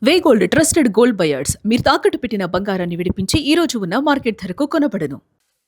వే gold trusted gold buyers మీరు తాకట్టు పెట్టిన బంగారాన్ని విడిపించి ఈ రోజు ఉన్న మార్కెట్ ధరకు కొనబడను.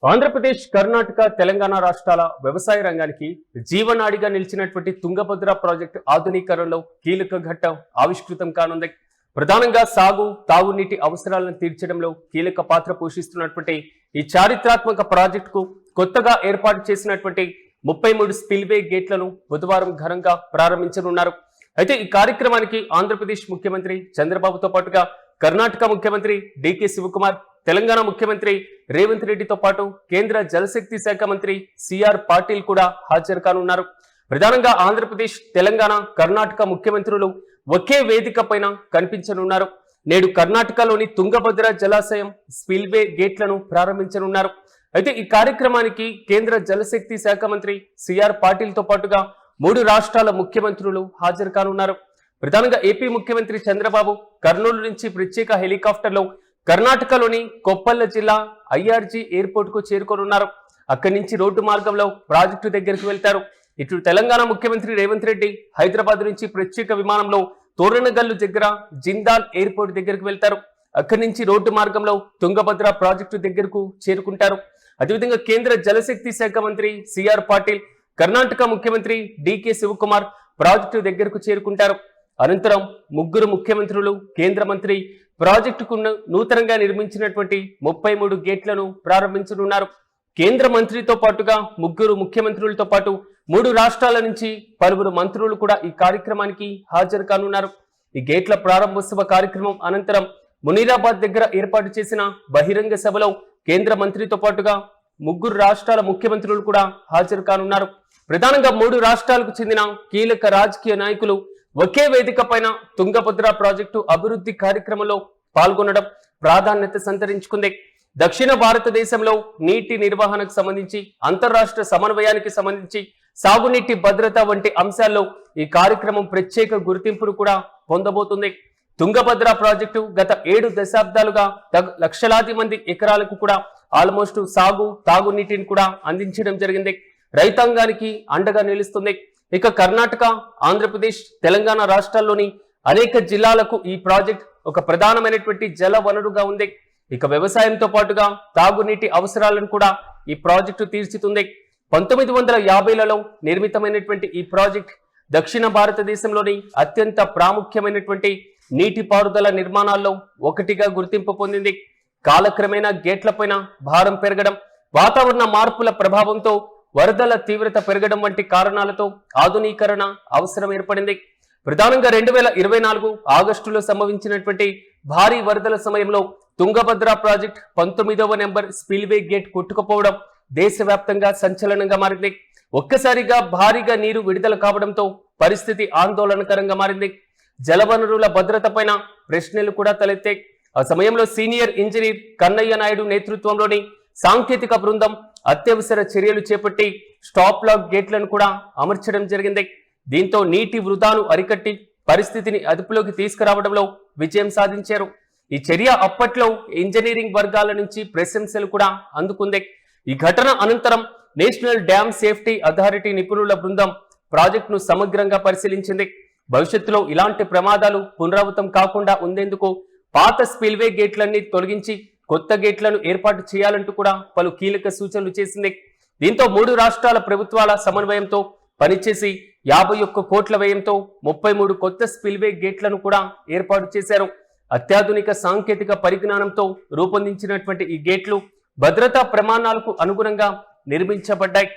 ఆంధ్రప్రదేశ్, కర్ణాటక, తెలంగాణ రాష్ట్రాల వ్యవసాయ రంగానికి జీవనాడిగా నిలిచినటువంటి తుంగభద్ర ప్రాజెక్టు ఆధునీకరణలో కీలక ఘట్టం ఆవిష్కృతం కానుంది. ప్రధానంగా సాగు, తాగునీటి అవసరాలను తీర్చడంలో కీలక పాత్ర పోషిస్తున్నటువంటి ఈ చారిత్రాత్మక ప్రాజెక్టుకు కొత్తగా ఏర్పాటు చేసినటువంటి 33 స్పిల్వే గేట్లను బుధవారం ఘనంగా ప్రారంభించనున్నారు. అయితే ఈ కార్యక్రమానికి ఆంధ్రప్రదేశ్ ముఖ్యమంత్రి చంద్రబాబుతో పాటుగా కర్ణాటక ముఖ్యమంత్రి డికే శివకుమార్, తెలంగాణ ముఖ్యమంత్రి రేవంత్ రెడ్డితో పాటు కేంద్ర జలశక్తి శాఖ మంత్రి సిఆర్ పాటిల్ కూడా హాజరు కానున్నారు. ప్రధానంగా ఆంధ్రప్రదేశ్, తెలంగాణ, కర్ణాటక ముఖ్యమంత్రులు ఒకే వేదిక పైన కనిపించనున్నారు. నేడు కర్ణాటకలోని తుంగభద్ర జలాశయం స్పిల్వే గేట్లను ప్రారంభించనున్నారు. అయితే ఈ కార్యక్రమానికి కేంద్ర జలశక్తి శాఖ మంత్రి సిఆర్ పాటిల్ తో పాటుగా 3 రాష్ట్రాల ముఖ్యమంత్రులు హాజరు కానున్నారు. ప్రధానంగా ఏపీ ముఖ్యమంత్రి చంద్రబాబు కర్నూలు నుంచి ప్రత్యేక హెలికాప్టర్లో కర్ణాటకలోని కొప్పల్ల జిల్లా ఐఆర్జీ ఎయిర్పోర్ట్ కు చేరుకోనున్నారు. అక్కడి నుంచి రోడ్డు మార్గంలో ప్రాజెక్టు దగ్గరకు వెళ్తారు. ఇటు తెలంగాణ ముఖ్యమంత్రి రేవంత్ రెడ్డి హైదరాబాద్ నుంచి ప్రత్యేక విమానంలో తోరణగల్లు దగ్గర జిందాల్ ఎయిర్పోర్ట్ దగ్గరకు వెళ్తారు. అక్కడి నుంచి రోడ్డు మార్గంలో తుంగభద్ర ప్రాజెక్టు దగ్గరకు చేరుకుంటారు. అదేవిధంగా కేంద్ర జలశక్తి శాఖ మంత్రి సిఆర్ పాటిల్, కర్ణాటక ముఖ్యమంత్రి డికే శివకుమార్ ప్రాజెక్టు దగ్గరకు చేరుకుంటారు. అనంతరం ముగ్గురు ముఖ్యమంత్రులు, కేంద్ర మంత్రి ప్రాజెక్టుకు నూతనంగా నిర్మించినటువంటి 33 గేట్లను ప్రారంభించనున్నారు. కేంద్ర మంత్రితో పాటుగా ముగ్గురు ముఖ్యమంత్రులతో పాటు 3 రాష్ట్రాల నుంచి పలువురు మంత్రులు కూడా ఈ కార్యక్రమానికి హాజరు కానున్నారు. ఈ గేట్ల ప్రారంభోత్సవ కార్యక్రమం అనంతరం మునీరాబాద్ దగ్గర ఏర్పాటు చేసిన బహిరంగ సభలో కేంద్ర మంత్రితో పాటుగా ముగ్గురు రాష్ట్రాల ముఖ్యమంత్రులు కూడా హాజరు కానున్నారు. ప్రధానంగా 3 రాష్ట్రాలకు చెందిన కీలక రాజకీయ నాయకులు ఒకే వేదిక పైన తుంగభద్ర ప్రాజెక్టు అభివృద్ధి కార్యక్రమంలో పాల్గొనడం ప్రాధాన్యత సంతరించుకుంది. దక్షిణ భారతదేశంలో నీటి నిర్వహణకు సంబంధించి, అంతర్రాష్ట్ర సమన్వయానికి సంబంధించి, సాగునీటి భద్రత వంటి అంశాల్లో ఈ కార్యక్రమం ప్రత్యేక గుర్తింపును కూడా పొందబోతుంది. తుంగభద్ర ప్రాజెక్టు గత 7 దశాబ్దాలుగా లక్షలాది మంది ఎకరాలకు కూడా ఆల్మోస్ట్ సాగు, తాగునీటిని కూడా అందించడం జరిగింది. రైతాంగానికి అండగా నిలుస్తుంది. ఇక కర్ణాటక, ఆంధ్రప్రదేశ్, తెలంగాణ రాష్ట్రాల్లోని అనేక జిల్లాలకు ఈ ప్రాజెక్ట్ ఒక ప్రధానమైనటువంటి జల వనరుగా ఉంది. ఇక వ్యవసాయంతో పాటుగా తాగునీటి అవసరాలను కూడా ఈ ప్రాజెక్టు తీర్చుతుంది. 1950లలో నిర్మితమైనటువంటి ఈ ప్రాజెక్ట్ దక్షిణ భారతదేశంలోని అత్యంత ప్రాముఖ్యమైనటువంటి నీటిపారుదల నిర్మాణాల్లో ఒకటిగా గుర్తింపు పొందింది. కాలక్రమేణా గేట్లపైన భారం పెరగడం, వాతావరణ మార్పుల ప్రభావంతో వరదల తీవ్రత పెరగడం వంటి కారణాలతో ఆధునీకరణ అవసరం ఏర్పడింది. ప్రధానంగా 2024 ఆగస్టులో సంభవించినటువంటి భారీ వరదల సమయంలో తుంగభద్ర ప్రాజెక్ట్ 19వ నెంబర్ స్పిల్వే గేట్ కొట్టుకుపోవడం దేశవ్యాప్తంగా సంచలనంగా మారింది. ఒక్కసారిగా భారీగా నీరు విడుదల కావడంతో పరిస్థితి ఆందోళనకరంగా మారింది. జలవనరుల భద్రత పైన ప్రశ్నలు కూడా తలెత్తాయి. ఆ సమయంలో సీనియర్ ఇంజనీర్ కన్నయ్య నాయుడు నేతృత్వంలోని సాంకేతిక బృందం అత్యవసర చర్యలు చేపట్టి స్టాప్ లాక్ గేట్లను కూడా అమర్చడం జరిగింది. దీంతో నీటి వృధాను అరికట్టి పరిస్థితిని అదుపులోకి తీసుకురావడంలో విజయం సాధించారు. ఈ చర్య అప్పట్లో ఇంజనీరింగ్ వర్గాల నుంచి ప్రశంసలు కూడా అందుకుంది. ఈ ఘటన అనంతరం నేషనల్ డ్యామ్ సేఫ్టీ అథారిటీ నిపుణుల బృందం ప్రాజెక్టును సమగ్రంగా పరిశీలించింది. భవిష్యత్తులో ఇలాంటి ప్రమాదాలు పునరావృతం కాకుండా ఉండేందుకు పాత స్పిల్వే గేట్లన్నీ తొలగించి కొత్త గేట్లను ఏర్పాటు చేయాలంటూ కూడా పలు కీలక సూచనలు చేసింది. దీంతో 3 రాష్ట్రాల ప్రభుత్వాల సమన్వయంతో పనిచేసి 51 కోట్ల వ్యయంతో 33 కొత్త స్పిల్వే గేట్లను కూడా ఏర్పాటు చేశారు. అత్యాధునిక సాంకేతిక పరిజ్ఞానంతో రూపొందించినటువంటి ఈ గేట్లు భద్రతా ప్రమాణాలకు అనుగుణంగా నిర్మించబడ్డాయి.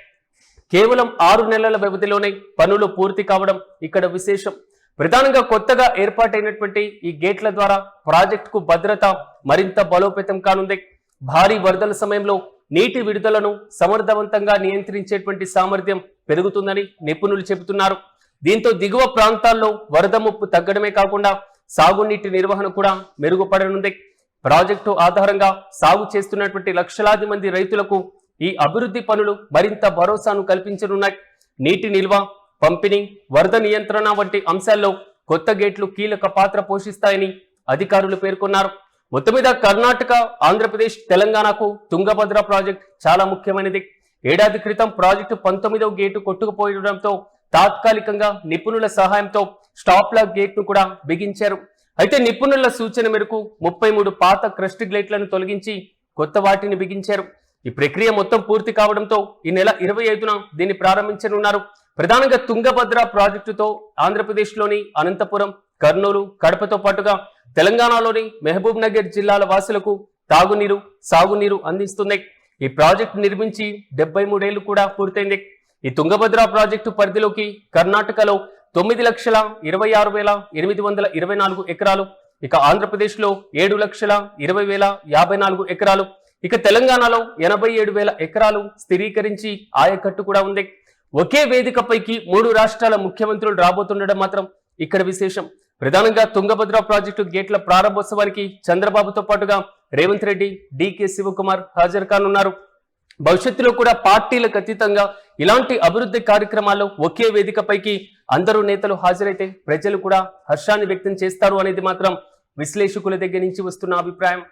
కేవలం 6 నెలల వ్యవధిలోనే పనులు పూర్తి కావడం ఇక్కడ విశేషం. ప్రధానంగా కొత్తగా ఏర్పాటైనటువంటి ఈ గేట్ల ద్వారా ప్రాజెక్టుకు భద్రత మరింత బలోపేతం కానుంది. భారీ వరదల సమయంలో నీటి విడుదలను సమర్థవంతంగా నియంత్రించేటువంటి సామర్థ్యం పెరుగుతుందని నిపుణులు చెబుతున్నారు. దీంతో దిగువ ప్రాంతాల్లో వరద ముప్పు తగ్గడమే కాకుండా సాగునీటి నిర్వహణ కూడా మెరుగుపడనుంది. ప్రాజెక్టు ఆధారంగా సాగు చేస్తున్నటువంటి లక్షలాది మంది రైతులకు ఈ అభివృద్ధి పనులు మరింత భరోసాను కల్పించనున్నాయి. నీటి నిల్వ, పంపిణీ, వరద నియంత్రణ వంటి అంశాల్లో కొత్త గేట్లు కీలక పాత్ర పోషిస్తాయని అధికారులు పేర్కొన్నారు. మొత్తం మీద కర్ణాటక, ఆంధ్రప్రదేశ్, తెలంగాణకు తుంగభద్ర ప్రాజెక్ట్ చాలా ముఖ్యమైనది. ఏడాది క్రితం ప్రాజెక్టు 19వ గేటు కొట్టుకుపోయడంతో తాత్కాలికంగా నిపుణుల సహాయంతో స్టాప్ లాక్ గేట్ ను కూడా బిగించారు. అయితే నిపుణుల సూచన మేరకు 33 పాత క్రస్ట్ గ్లేట్లను తొలగించి కొత్త వాటిని బిగించారు. ఈ ప్రక్రియ మొత్తం పూర్తి కావడంతో ఈ నెల 25న దీన్ని ప్రారంభించనున్నారు. ప్రధానంగా తుంగభద్ర ప్రాజెక్టుతో ఆంధ్రప్రదేశ్లోని అనంతపురం, కర్నూలు, కడపతో పాటుగా తెలంగాణలోని మహబూబ్ నగర్ జిల్లాల వాసులకు తాగునీరు, సాగునీరు అందిస్తుంది. ఈ ప్రాజెక్టు నిర్మించి 73 ఏళ్లు కూడా పూర్తయింది. ఈ తుంగభద్ర ప్రాజెక్టు పరిధిలోకి కర్ణాటకలో 9,26,824 ఎకరాలు, ఇక ఆంధ్రప్రదేశ్లో 7,20,054 ఎకరాలు, ఇక తెలంగాణలో 87,000 ఎకరాలు స్థిరీకరించి ఆయకట్టు కూడా ఉంది. ఒకే వేదికపైకి 3 రాష్ట్రాల ముఖ్యమంత్రులు రాబోతుండడం మాత్రం ఇక్కడ విశేషం. ప్రధానంగా తుంగభద్ర ప్రాజెక్టు గేట్ల ప్రారంభోత్సవానికి చంద్రబాబుతో పాటుగా రేవంత్ రెడ్డి, డికే శివకుమార్ హాజరు కానున్నారు. భవిష్యత్తులో కూడా పార్టీలకు అతీతంగా ఇలాంటి అభివృద్ధి కార్యక్రమాల్లో ఒకే వేదికపైకి అందరూ నేతలు హాజరైతే ప్రజలు కూడా హర్షాన్ని వ్యక్తం చేస్తారు అనేది మాత్రం విశ్లేషకుల దగ్గర నుంచి వస్తున్న అభిప్రాయం.